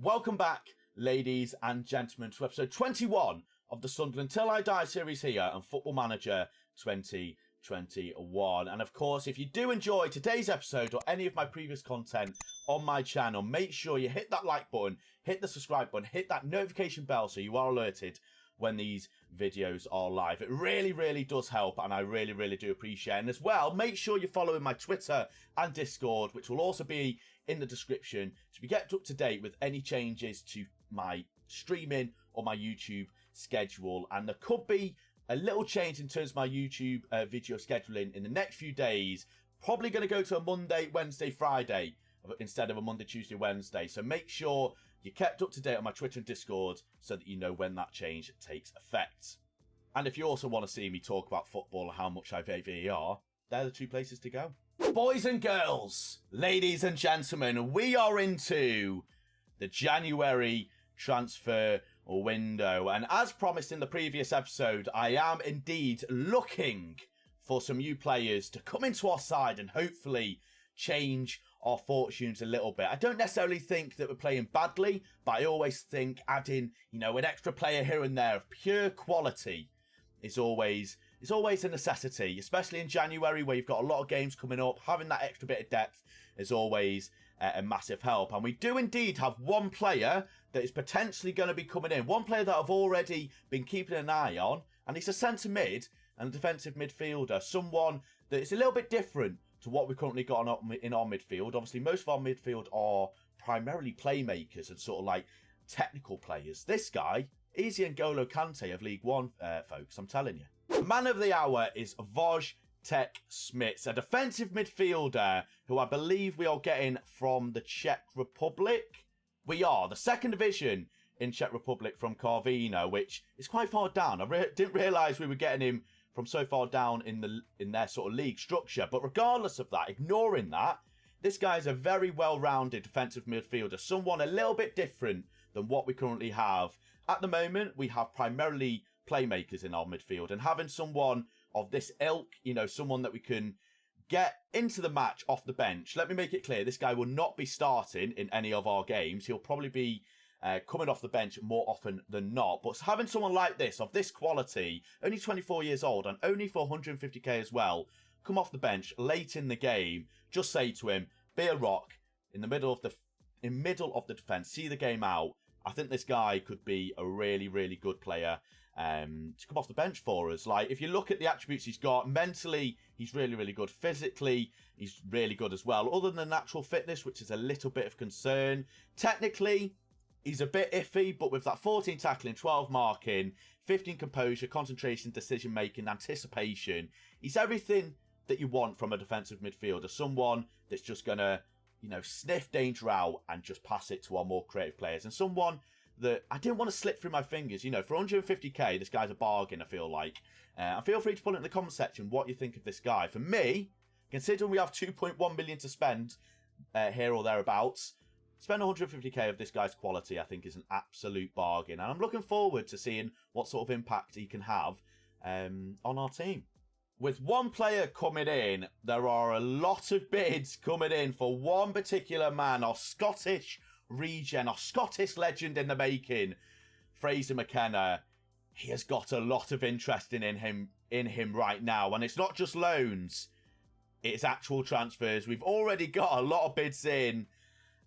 Welcome back, ladies and gentlemen, to episode 21 of the Sunderland Till I Die series here on Football Manager 2021. And of course, if you do enjoy today's episode or any of my previous content on my channel, make sure you hit that like button, hit the subscribe button, hit that notification bell so you are alerted when these videos are live. It really does help, and I really do appreciate it. And as well, make sure you're following my Twitter and Discord, which will also be in the description, to be kept up to date with any changes to my streaming or my YouTube schedule. And there could be a little change in terms of my YouTube video scheduling in the next few days. Probably going to go to a Monday, Wednesday, Friday instead of a Monday, Tuesday, Wednesday. So make sure you're kept up to date on my Twitter and Discord so that you know when that change takes effect. And if you also want to see me talk about football and how much I VAR, they're the two places to go. Boys and girls, ladies and gentlemen, we are into the January transfer window. And as promised in the previous episode, I am indeed looking for some new players to come into our side and hopefully change our fortunes a little bit. I don't necessarily think that we're playing badly, but I always think adding, an extra player here and there of pure quality is always a necessity, especially in January where you've got a lot of games coming up. Having that extra bit of depth is always a massive help. And we do indeed have one player that is potentially going to be coming in. One player that I've already been keeping an eye on, and he's a centre mid and a defensive midfielder. Someone that is a little bit different to what we've currently got in our midfield. Obviously, most of our midfield are primarily playmakers and sort of like technical players. This guy, Easy N'Golo Kante of League One, folks, I'm telling you. The man of the hour is Wojtek Smits, a defensive midfielder who I believe we are getting from the Czech Republic. We are. The second division in Czech Republic from Karvina, which is quite far down. I didn't realise we were getting him from so far down in their sort of league structure. But regardless of that, ignoring that, this guy is a very well-rounded defensive midfielder, someone a little bit different than what we currently have. At the moment, we have primarily playmakers in our midfield, and having someone of this ilk, someone that we can get into the match off the bench. Let me make it clear, this guy will not be starting in any of our games. He'll probably be coming off the bench more often than not. But having someone like this, of this quality, only 24 years old and only for 150k as well, come off the bench late in the game, just say to him, be a rock in the middle of the defence, see the game out. I think this guy could be a really good player to come off the bench for us. Like, if you look at the attributes he's got, mentally, he's really good. Physically, he's really good as well. Other than natural fitness, which is a little bit of concern. Technically, he's a bit iffy, but with that 14 tackling, 12 marking, 15 composure, concentration, decision-making, anticipation, he's everything that you want from a defensive midfielder. Someone that's just going to, sniff danger out and just pass it to our more creative players. And someone that I didn't want to slip through my fingers. For 150k, this guy's a bargain, I feel like. And feel free to put it in the comment section what you think of this guy. For me, considering we have 2.1 million to spend here or thereabouts, spend 150k of this guy's quality, I think, is an absolute bargain. And I'm looking forward to seeing what sort of impact he can have on our team. With one player coming in, there are a lot of bids coming in for one particular man, our Scottish regen, our Scottish legend in the making, Fraser McKenna. He has got a lot of interest in him right now. And it's not just loans, it's actual transfers. We've already got a lot of bids in.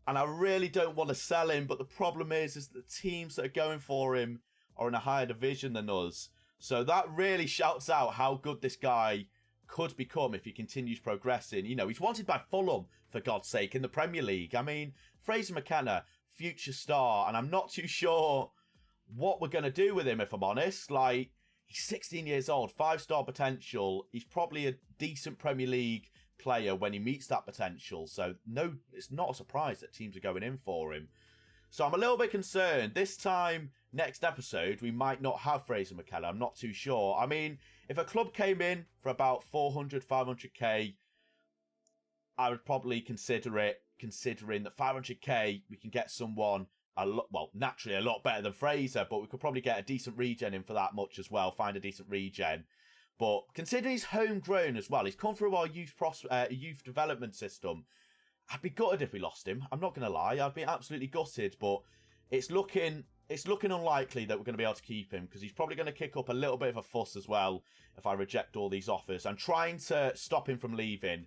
And I really don't want to sell him, but the problem is the teams that are going for him are in a higher division than us. So that really shouts out how good this guy could become if he continues progressing. He's wanted by Fulham, for God's sake, in the Premier League. I mean, Fraser McKenna, future star, and I'm not too sure what we're going to do with him, if I'm honest. Like, he's 16 years old, 5-star potential. He's probably a decent Premier League player when he meets that potential. So no, it's not a surprise that teams are going in for him. So I'm a little bit concerned. This time, next episode, we might not have Fraser McKenna. I'm not too sure. I mean, if a club came in for about 400, 500k, I would probably consider it, considering that 500k, we can get someone, naturally a lot better than Fraser, but we could probably get a decent regen in for that much as well, find a decent regen. But considering he's homegrown as well, he's come through our youth development system, I'd be gutted if we lost him. I'm not going to lie. I'd be absolutely gutted. But it's looking unlikely that we're going to be able to keep him, because he's probably going to kick up a little bit of a fuss as well if I reject all these offers. I'm trying to stop him from leaving,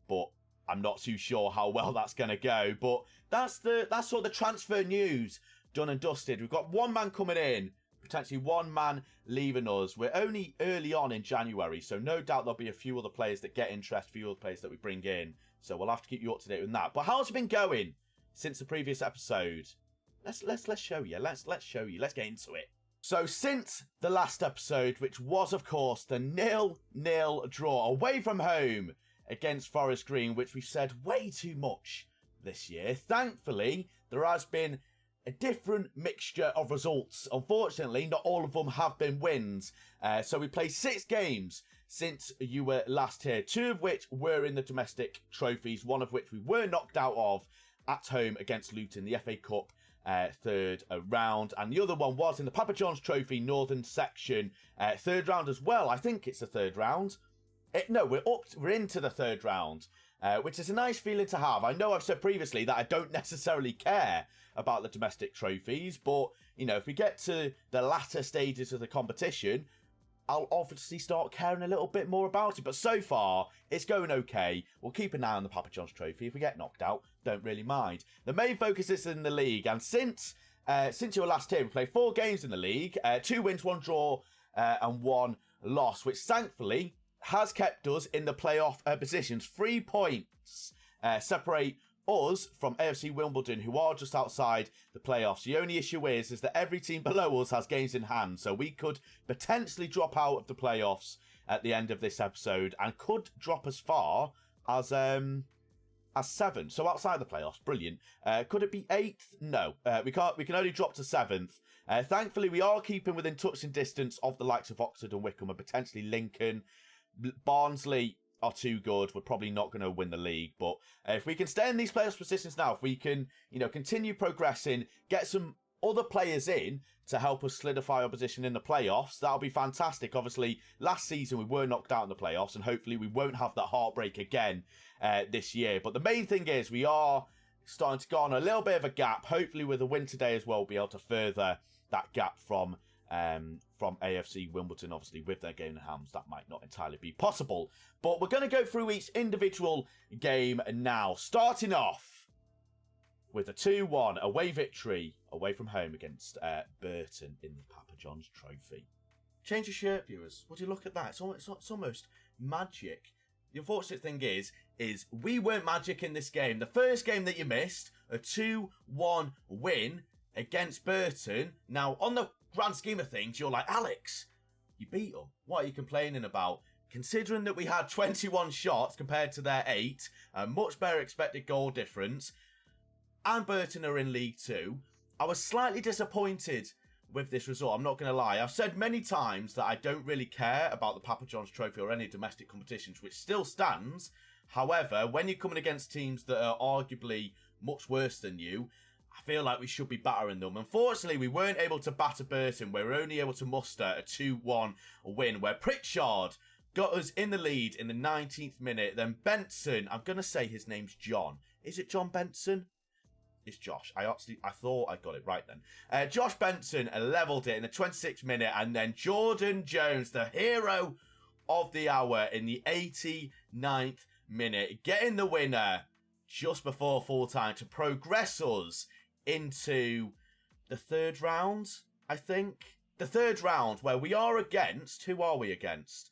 but I'm not too sure how well that's going to go. But that's sort of the transfer news done and dusted. We've got one man coming in, potentially one man leaving us. We're only early on in January, so no doubt there'll be a few other players that get interest, a few other players that we bring in. So we'll have to keep you up to date with that. But how's it been going since the previous episode? Let's show you. Let's show you. Let's get into it. So since the last episode, which was of course the 0-0 draw away from home against Forest Green, which we've said way too much this year, thankfully there has been a different mixture of results. Unfortunately, not all of them have been wins. So we played 6 games since you were last here, 2 of which were in the domestic trophies, 1 of which we were knocked out of at home against Luton, the FA Cup third round, and the other one was in the Papa John's Trophy Northern Section third round as well. I think it's the third round. No, we're into the third round, which is a nice feeling to have. I know I've said previously that I don't necessarily care about the domestic trophies, but you know, if we get to the latter stages of the competition, I'll obviously start caring a little bit more about it. But so far, it's going okay. We'll keep an eye on the Papa John's Trophy. If we get knocked out, don't really mind. The main focus is in the league, and since you were last here, we played 4 games in the league, 2 wins, 1 draw, and 1 loss, which thankfully has kept us in the playoff positions. 3 points separate us from AFC Wimbledon, who are just outside the playoffs. The only issue is that every team below us has games in hand, so we could potentially drop out of the playoffs at the end of this episode, and could drop as far as 7, so outside the playoffs. Brilliant. Could it be 8th? No, we can't. We can only drop to 7th. Thankfully, we are keeping within touching distance of the likes of Oxford and Wycombe, and potentially Lincoln. Barnsley are too good. We're probably not going to win the league, but if we can stay in these playoffs positions now, if we can, continue progressing, get some other players in to help us solidify our position in the playoffs, that'll be fantastic. Obviously, last season we were knocked out in the playoffs, and hopefully we won't have that heartbreak again this year. But the main thing is we are starting to go on a little bit of a gap. Hopefully with a win today as well, we'll be able to further that gap from AFC Wimbledon. Obviously with their game in hands, that might not entirely be possible. But we're going to go through each individual game now, starting off with a 2-1 away victory away from home against Burton in the Papa John's Trophy. Change of shirt, viewers. Would you look at that? It's almost magic. The unfortunate thing is we weren't magic in this game. The first game that you missed, a 2-1 win against Burton. Now, on the grand scheme of things, you're like, Alex, you beat them. What are you complaining about? Considering that we had 21 shots compared to their 8, a much better expected goal difference, and Burton are in League 2, I was slightly disappointed with this result. I'm not going to lie. I've said many times that I don't really care about the Papa John's Trophy or any domestic competitions, which still stands. However, when you're coming against teams that are arguably much worse than you, I feel like we should be battering them. Unfortunately, we weren't able to batter Burton. We were only able to muster a 2-1 win, where Pritchard got us in the lead in the 19th minute. Then Benson, I'm going to say his name's John. Is it John Benson? It's Josh. I thought I got it right then. Josh Benson levelled it in the 26th minute, and then Jordan Jones, the hero of the hour, in the 89th minute, getting the winner just before full time to progress us into the third round, I think. The third round, where we are against... Who are we against?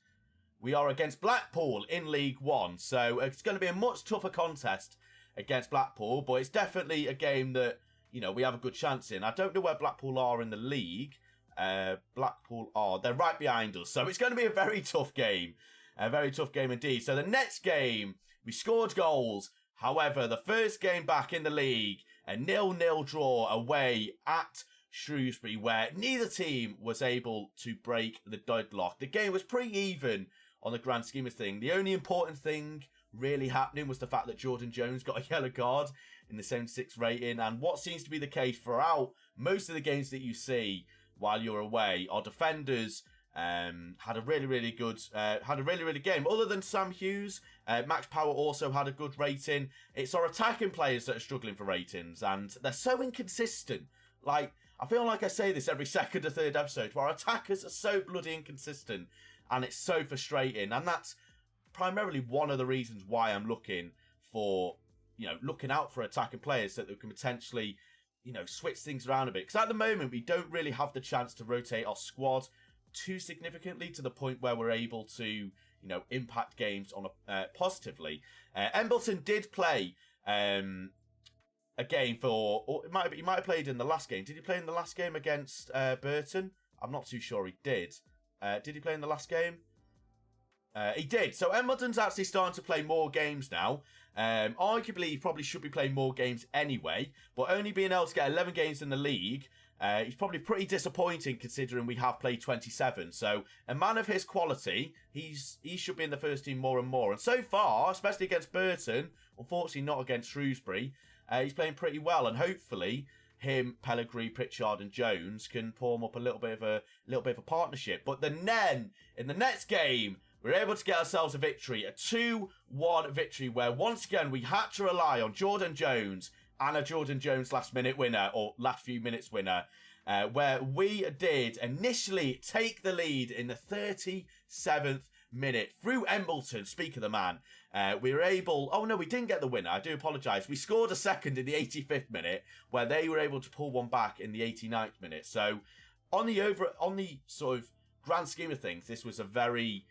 We are against Blackpool in League 1. So it's going to be a much tougher contest against Blackpool, but it's definitely a game that, we have a good chance in. I don't know where Blackpool are in the league. They're right behind us. So it's going to be a very tough game. A very tough game indeed. So the next game, we scored goals. However, the first game back in the league, a 0-0 draw away at Shrewsbury, where neither team was able to break the deadlock. The game was pretty even on the grand scheme of things. The only important thing really happening was the fact that Jordan Jones got a yellow card in the 76 rating, and what seems to be the case throughout most of the games that you see while you're away, our defenders had a really good game. Other than Sam Hughes, Max Power also had a good rating. It's our attacking players that are struggling for ratings, and they're so inconsistent Like, I feel like I say this every second or third episode, where our attackers are so bloody inconsistent, and it's so frustrating. And that's primarily one of the reasons why I'm looking out for attacking players, so that we can potentially, switch things around a bit. Because at the moment, we don't really have the chance to rotate our squad too significantly to the point where we're able to, impact games on positively. Embleton did play a game or he might have played in the last game. Did he play in the last game against Burton? I'm not too sure he did. Did he play in the last game? He did. So Embleton's actually starting to play more games now. Arguably, he probably should be playing more games anyway, but only being able to get 11 games in the league, he's probably pretty disappointing considering we have played 27. So a man of his quality, he should be in the first team more and more. And so far, especially against Burton, unfortunately not against Shrewsbury, he's playing pretty well. And hopefully, him, Pellegrini, Pritchard, and Jones can form up a little bit of a partnership. But then in the next game, we're able to get ourselves a victory, a 2-1 victory, where once again we had to rely on Jordan Jones and a Jordan Jones last few minutes winner, where we did initially take the lead in the 37th minute through Embleton. Speak of the man. We were able... Oh, no, we didn't get the winner. I do apologise. We scored a second in the 85th minute, where they were able to pull one back in the 89th minute. So, on the sort of grand scheme of things, this was a very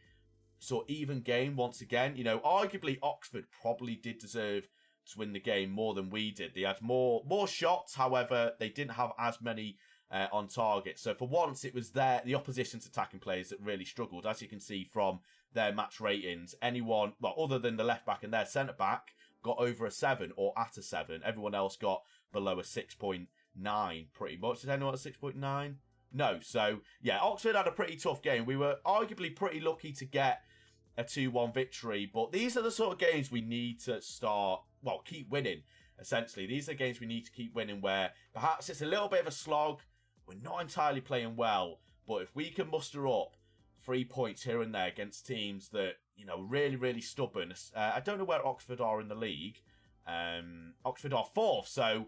sort of even game once again. Arguably, Oxford probably did deserve to win the game more than we did. They had more shots, however, they didn't have as many on target. So for once, it was the opposition's attacking players that really struggled. As you can see from their match ratings, anyone, well, other than the left-back and their centre-back, got over a 7 or at a 7. Everyone else got below a 6.9 pretty much. Did anyone at 6.9? No. So, yeah, Oxford had a pretty tough game. We were arguably pretty lucky to get a 2-1 victory, but these are the sort of games we need to keep winning, essentially. These are the games we need to keep winning where perhaps it's a little bit of a slog, we're not entirely playing well, but if we can muster up 3 points here and there against teams that, really, really stubborn. I don't know where Oxford are in the league. Oxford are 4th, so,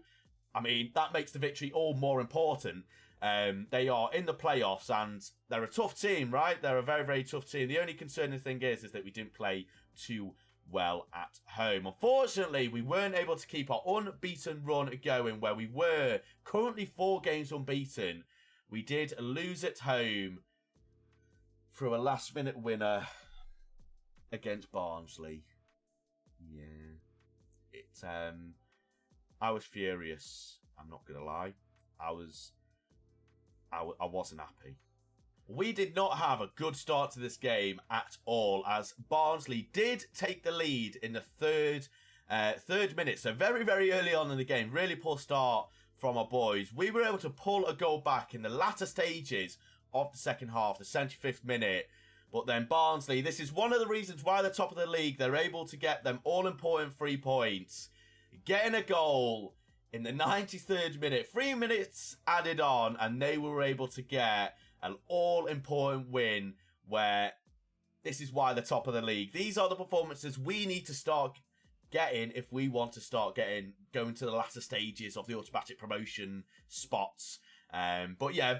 that makes the victory all more important. They are in the playoffs and they're a tough team, right? They're a very, very tough team. The only concerning thing is that we didn't play too well at home. Unfortunately, we weren't able to keep our unbeaten run going where we were currently 4 games unbeaten. We did lose at home through a last-minute winner against Barnsley. Yeah. I was furious. I'm not going to lie. I wasn't happy. We did not have a good start to this game at all, as Barnsley did take the lead in the third minute. So very, very early on in the game. Really poor start from our boys. We were able to pull a goal back in the latter stages of the second half, the 75th minute. But then Barnsley, this is one of the reasons why they're top of the league. They're able to get them all-important 3 points. Getting a goal in the 93rd minute, 3 minutes added on, and they were able to get an all-important win where this is why they're top of the league. These are the performances we need to start getting if we want to start going to the latter stages of the automatic promotion spots. But yeah,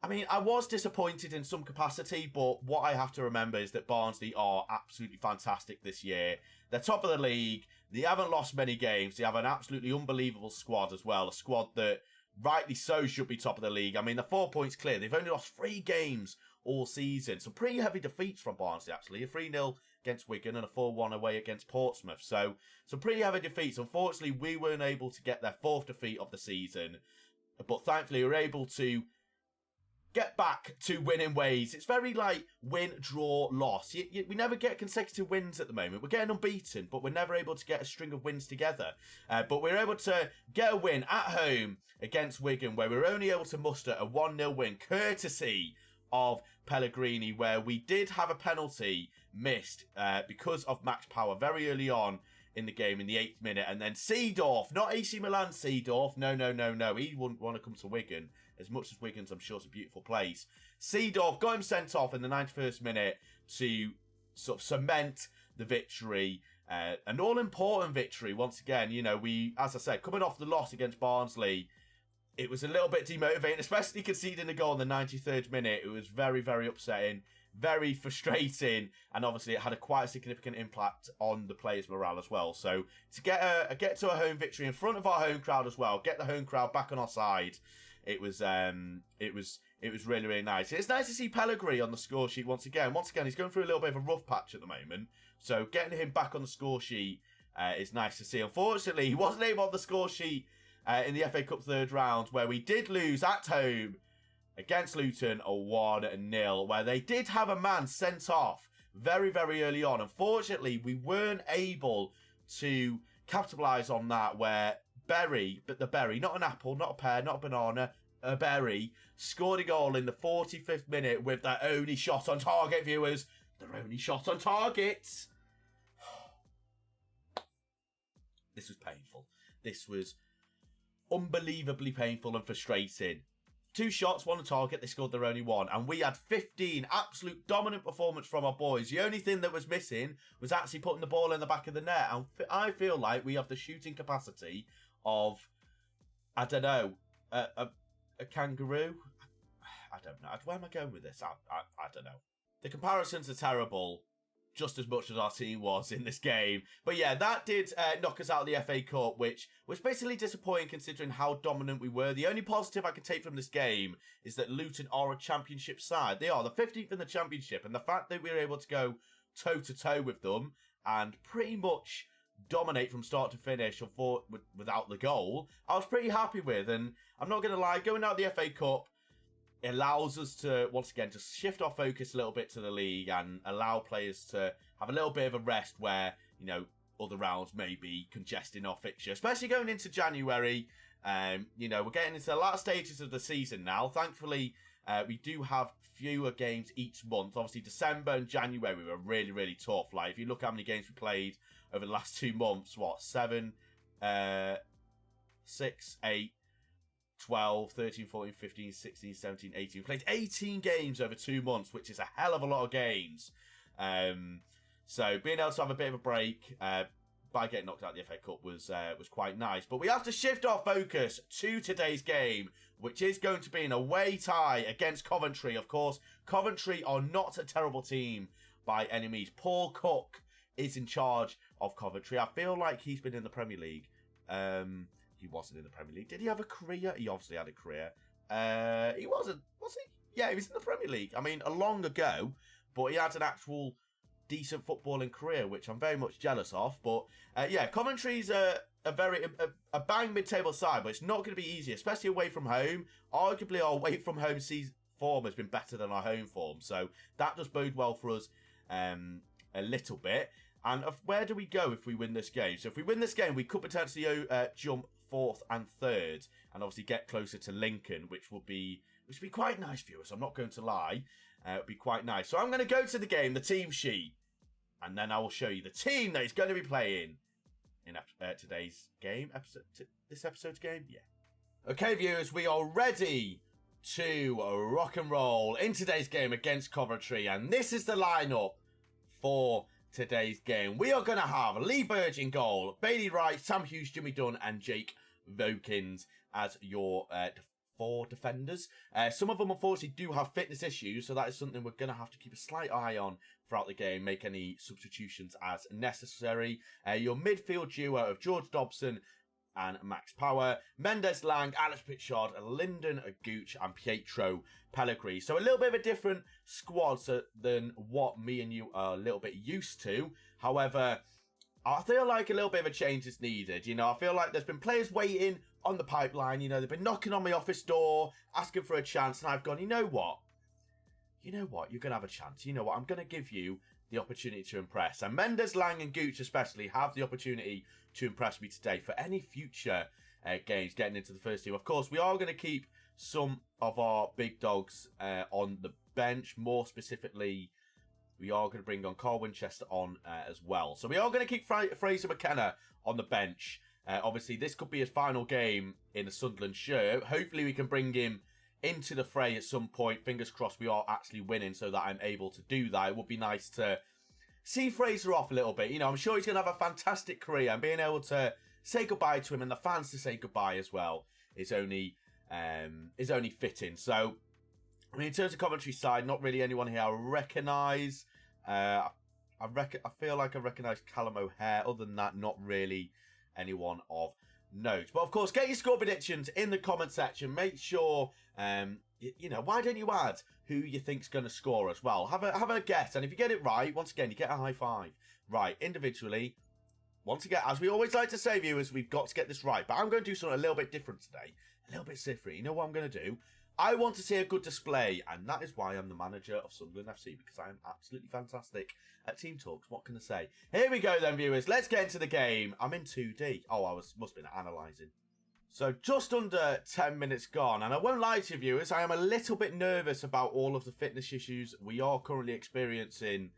I was disappointed in some capacity, but what I have to remember is that Barnsley are absolutely fantastic this year. They're top of the league. They haven't lost many games. They have an absolutely unbelievable squad as well. A squad that, rightly so, should be top of the league. They're 4 points clear. They've only lost 3 games all season. Some pretty heavy defeats from Barnsley, actually. A 3-0 against Wigan and a 4-1 away against Portsmouth. So, some pretty heavy defeats. Unfortunately, we weren't able to get their 4th defeat of the season. But thankfully, we were able to get back to winning ways. It's very like win, draw, loss. We never get consecutive wins at the moment. We're getting unbeaten, but we're never able to get a string of wins together. But we're able to get a win at home against Wigan, where we're only able to muster a 1-0 win, courtesy of Pellegrini, where we did have a penalty missed because of Max Power very early on in the game in the 8th minute. And then Seedorf, not AC Milan Seedorf, no. He wouldn't want to come to Wigan. As much as Wigan's, I'm sure, is a beautiful place. Seedorf got him sent off in the 91st minute to sort of cement the victory. An all-important victory, once again. We, as I said, coming off the loss against Barnsley, it was a little bit demotivating, especially conceding a goal in the 93rd minute. It was very, very upsetting, very frustrating, and obviously it had quite a significant impact on the players' morale as well. So to get to a home victory in front of our home crowd as well, get the home crowd back on our side, it was really, really nice. It's nice to see Pellegrini on the score sheet once again. Once again, he's going through a little bit of a rough patch at the moment, so getting him back on the score sheet is nice to see. Unfortunately, he wasn't able on the score sheet in the FA Cup third round, where we did lose at home against Luton a 1-0, where they did have a man sent off very, very early on. Unfortunately, we weren't able to capitalise on that, where Berry, but the berry, not an apple, not a pear, not a banana, a berry, scored a goal in the 45th minute with their only shot on target, viewers. Their only shot on target. This was painful. This was unbelievably painful and frustrating. 2 shots, 1 on target, they scored their only 1. And we had 15 absolute dominant performance from our boys. The only thing that was missing was actually putting the ball in the back of the net. And I feel like we have the shooting capacity of, I don't know, a kangaroo? I don't know. Where am I going with this? I don't know. The comparisons are terrible, just as much as our team was in this game. But yeah, that did knock us out of the FA Cup, which was basically disappointing considering how dominant we were. The only positive I can take from this game is that Luton are a championship side. They are the 15th in the championship, and the fact that we were able to go toe-to-toe with them and pretty much dominate from start to finish without the goal, I was pretty happy with. And I'm not going to lie, going out the FA Cup allows us to, once again, just shift our focus a little bit to the league and allow players to have a little bit of a rest where, you know, other rounds may be congesting our fixture, especially going into January. You know, we're getting into the last stages of the season now. Thankfully, we do have fewer games each month. Obviously, December and January were really, really tough. Like, if you look how many games we played over the last 2 months, 7, 6, 8, 12, 13, 14, 15, 16, 17, 18. We played 18 games over 2 months, which is a hell of a lot of games. So being able to have a bit of a break by getting knocked out of the FA Cup was quite nice. But we have to shift our focus to today's game, which is going to be an away tie against Coventry. Of course, Coventry are not a terrible team by any means. Paul Cook is in charge of Coventry. I feel like he's been in the Premier League. He wasn't in the Premier League. Did he have a career? He obviously had a career. He wasn't, was he? Yeah, he was in the Premier League. I mean, long ago, but he had an actual decent footballing career, which I'm very much jealous of. But yeah, Coventry's a bang mid-table side, but it's not going to be easy, especially away from home. Arguably, our away from home form has been better than our home form, so that does bode well for us a little bit. And where do we go if we win this game? So if we win this game, we could potentially jump 4th and 3rd, and obviously get closer to Lincoln, which would be quite nice for us. I'm not going to lie, it would be quite nice. So I'm going to go to the game, the team sheet, and then I will show you the team that is going to be playing in today's game. This episode's game, yeah. Okay, viewers, we are ready to rock and roll in today's game against Coventry, and this is the lineup for today's game. We are going to have Lee Burge in goal, Bailey Wright, Sam Hughes, Jimmy Dunn, and Jake Vokins as your 4 defenders. Some of them, unfortunately, do have fitness issues, so that is something we're going to have to keep a slight eye on throughout the game, make any substitutions as necessary. Your midfield duo of George Dobson and Max Power, Mendes Lang, Alex Pritchard, Lyndon Gooch, and Pietro Pellegrini. So a little bit of a different squad than what me and you are a little bit used to. However, I feel like a little bit of a change is needed. You know, I feel like there's been players waiting on the pipeline. You know, they've been knocking on my office door, asking for a chance, and I've gone, you know what? You're going to have a chance. You know what? I'm going to give you the opportunity to impress. And Mendes, Lang, and Gooch especially have the opportunity to impress me today for any future games getting into the first team. Of course, we are going to keep some of our big dogs on the bench. More specifically, we are going to bring on Carl Winchester on as well. So we are going to keep Fraser McKenna on the bench. Obviously, this could be his final game in the Sunderland shirt. Hopefully, we can bring him into the fray at some point. Fingers crossed we are actually winning so that I'm able to do that. It would be nice to see Fraser off a little bit. You know, I'm sure he's going to have a fantastic career, and being able to say goodbye to him and the fans to say goodbye as well is only is only fitting. So, I mean, in terms of Coventry side, not really anyone here I recognise. I feel like I recognise Callum O'Hare. Other than that, not really anyone of note. But of course, get your score predictions in the comment section. Make sure, you know, why don't you add who you think's going to score as well? Have a guess, and if you get it right, once again, you get a high five. Right, individually. Once again, as we always like to say, viewers, we've got to get this right. But I'm going to do something a little bit different today. A little bit different. You know what I'm going to do? I want to see a good display, and that is why I'm the manager of Sunderland FC, because I am absolutely fantastic at team talks. What can I say? Here we go then, viewers. Let's get into the game. I'm in 2D. Oh, must have been analysing. So just under 10 minutes gone, and I won't lie to you, viewers, I am a little bit nervous about all of the fitness issues we are currently experiencing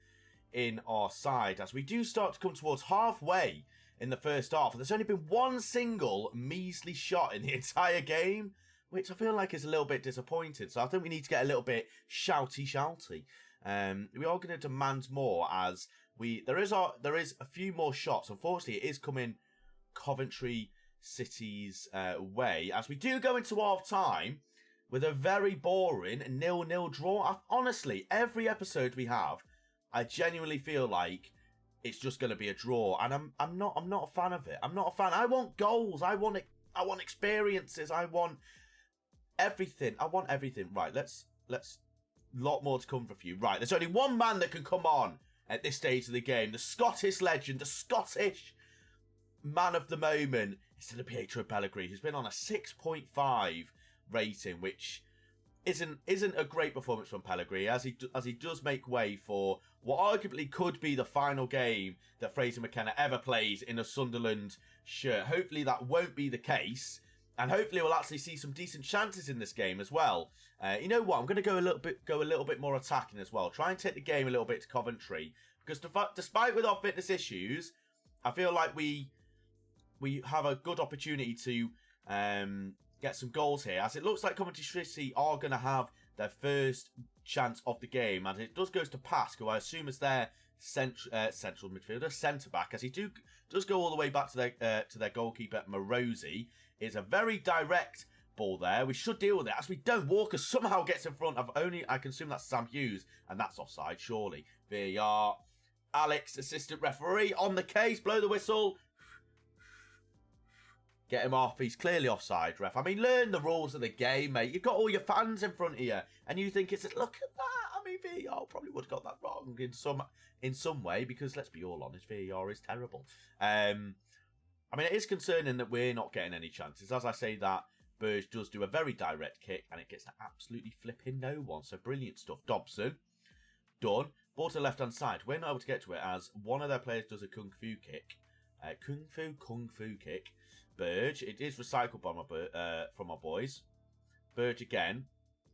in our side, as we do start to come towards halfway in the first half. There's only been one single measly shot in the entire game, which I feel like is a little bit disappointing. So I think we need to get a little bit shouty. We are going to demand more, as there is a few more shots. Unfortunately, it is coming Coventry City's way, as we do go into half time with a very boring 0-0 draw. Honestly, every episode we have, I genuinely feel like it's just going to be a draw, and I'm not a fan of it. I'm not a fan. I want goals. I want experiences. I want everything. Right, let's lot more to come for you. Right, there's only one man that can come on at this stage of the game. The Scottish legend, the Scottish man of the moment, is to Pietro Pellegrini, who's been on a 6.5 rating, which isn't a great performance from Pellegrini, as he does make way for what arguably could be the final game that Fraser McKenna ever plays in a Sunderland shirt. Hopefully that won't be the case, and hopefully we'll actually see some decent chances in this game as well. You know what? I'm going to go a little bit more attacking as well. Try and take the game a little bit to Coventry, because despite with our fitness issues, I feel like we have a good opportunity to get some goals here, as it looks like Coventry City are going to have their first chance of the game, and it does go to Pask, who I assume is their central midfielder, centre back, as he does go all the way back to their goalkeeper Morosi. It's a very direct ball there. We should deal with it, as we don't. Walker somehow gets in front of I can assume that's Sam Hughes, and that's offside, surely. VAR. Alex, assistant referee, on the case. Blow the whistle. Get him off. He's clearly offside, ref. I mean, learn the rules of the game, mate. You've got all your fans in front of you, and you think it's, look at that. I mean, VAR probably would have got that wrong in some way, because let's be all honest, VAR is terrible. I mean, it is concerning that we're not getting any chances. As I say that, Burge does do a very direct kick, and it gets to absolutely flipping no one. So brilliant stuff. Dobson, done. Ball to the left-hand side. We're not able to get to it, as one of their players does a kung fu kick. Kung fu kick. Burge, it is recycled by from our boys. Burge again.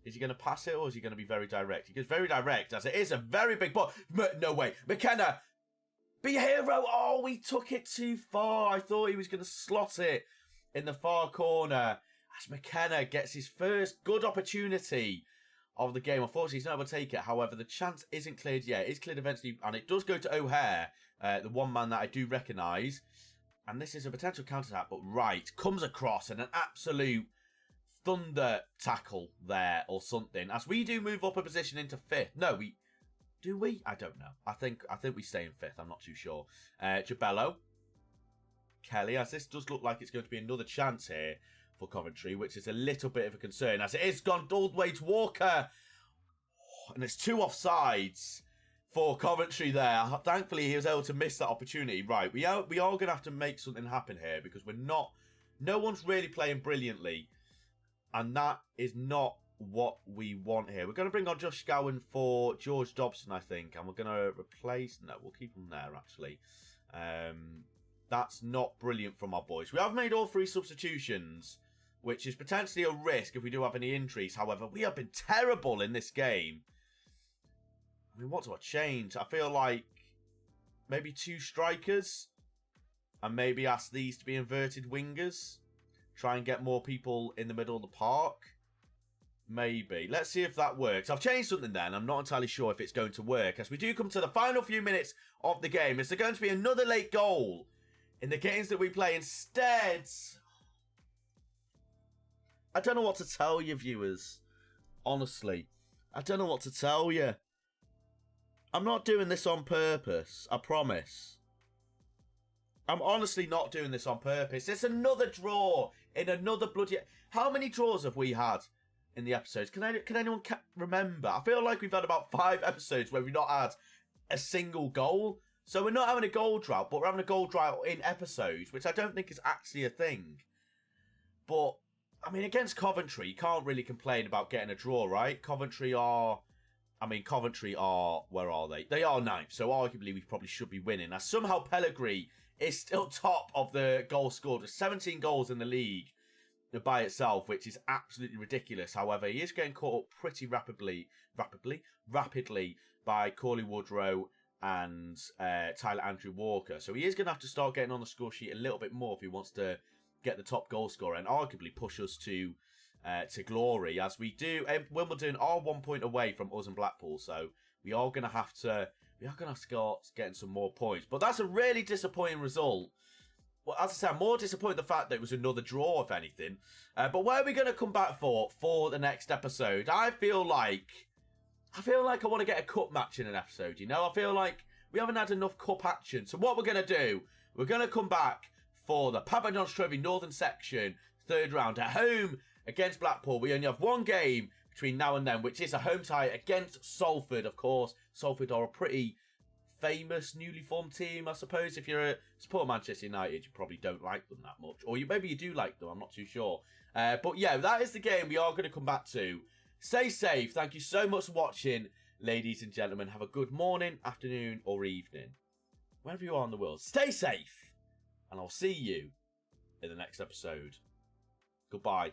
Is he going to pass it, or is he going to be very direct? He goes very direct, as it is a very big ball. No way. McKenna, be a hero. Oh, we took it too far. I thought he was going to slot it in the far corner, as McKenna gets his first good opportunity of the game. Unfortunately, he's not able to take it. However, the chance isn't cleared yet. It is cleared eventually, and it does go to O'Hare, the one man that I do recognise. And this is a potential counter-attack, but right, comes across, and an absolute thunder tackle there or something, as we do move up a position into fifth. No, do we? I don't know. I think we stay in fifth. I'm not too sure. Jabello. Kelly, as this does look like it's going to be another chance here for Coventry, which is a little bit of a concern, as it is gone all the way to Walker. And it's two offsides for Coventry there. Thankfully, he was able to miss that opportunity. Right, we are going to have to make something happen here, because no one's really playing brilliantly, and that is not what we want here. We're going to bring on Josh Gowan for George Dobson, I think, and we're going to replace... No, we'll keep him there, actually. That's not brilliant from our boys. We have made all three substitutions, which is potentially a risk if we do have any injuries. However, we have been terrible in this game. I mean, what do I change? I feel like maybe two strikers, and maybe ask these to be inverted wingers. Try and get more people in the middle of the park. Maybe. Let's see if that works. I've changed something then. I'm not entirely sure if it's going to work, as we do come to the final few minutes of the game. Is there going to be another late goal in the games that we play? Instead, I don't know what to tell you, viewers. Honestly, I don't know what to tell you. I'm not doing this on purpose, I promise. I'm honestly not doing this on purpose. It's another draw in another bloody... How many draws have we had in the episodes? Can anyone remember? I feel like we've had about 5 episodes where we've not had a single goal. So we're not having a goal drought, but we're having a goal drought in episodes, which I don't think is actually a thing. But, I mean, against Coventry, you can't really complain about getting a draw, right? Coventry are... Where are they? They are 9th, so arguably we probably should be winning. Now, somehow Pellegrini is still top of the goals scored with 17 goals in the league by itself, which is absolutely ridiculous. However, he is getting caught up pretty rapidly by Corley Woodrow and Tyler Andrew Walker. So he is going to have to start getting on the score sheet a little bit more if he wants to get the top goal scorer and arguably push us to glory, as we do. Wimbledon are 1 point away from us and Blackpool, so we are going to have to start getting some more points. But that's a really disappointing result. Well, as I said, I'm more disappointed the fact that it was another draw, if anything. But where are we going to come back for the next episode? I feel like I want to get a cup match in an episode, you know? I feel like we haven't had enough cup action. So what we're going to do, we're going to come back for the Papa John's Trophy Northern Section 3rd round at home against Blackpool. We only have 1 game between now and then, which is a home tie against Salford, of course. Salford are a pretty famous newly formed team, I suppose. If you're a supporter of Manchester United, you probably don't like them that much. Or maybe you do like them, I'm not too sure. But yeah, that is the game we are going to come back to. Stay safe. Thank you so much for watching, ladies and gentlemen. Have a good morning, afternoon, or evening. Wherever you are in the world, stay safe. And I'll see you in the next episode. Goodbye.